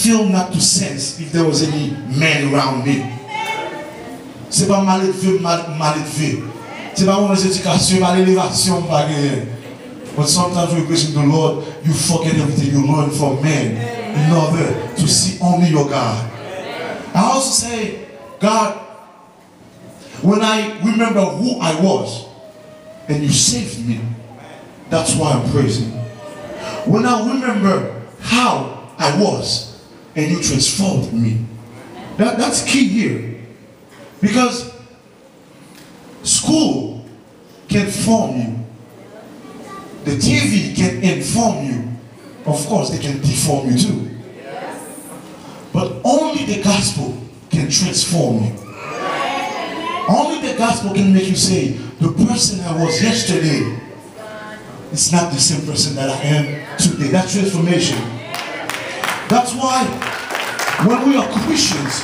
feel not to sense if there was any man around me. C'est pas mal élevé, mal élevé. C'est pas mon éducation, mal élévation, pas gagné. But sometimes when you question the Lord, you forget everything you learn from men in order to see only your God. I also say, God, when I remember who I was and you saved me, that's why I'm praising. When I remember how I was and you transformed me, that's key here. Because school can form you. The TV can inform you. Of course, it can deform you too. But only the gospel can transform you. Only the gospel can make you say, the person I was yesterday is not the same person that I am today. That transformation. That's why when we are Christians,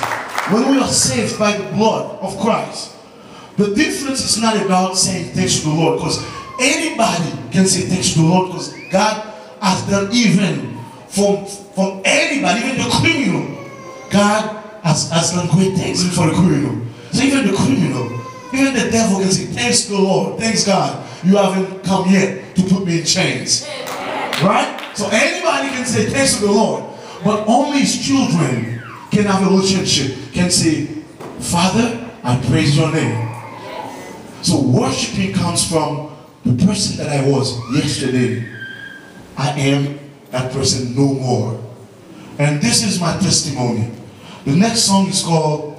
when we are saved by the blood of Christ, the difference is not about saying thanks to the Lord, because anybody can say thanks to the Lord, because God has done even from anybody, even the criminal. God has done great things for the criminal. So even the criminal, even the devil can say thanks to the Lord, thanks God, you haven't come yet to put me in chains. Right? So anybody can say thanks to the Lord, but only his children can have a relationship, can say, Father, I praise your name. So worshiping comes from the person that I was yesterday. I am that person no more. And this is my testimony. The next song is called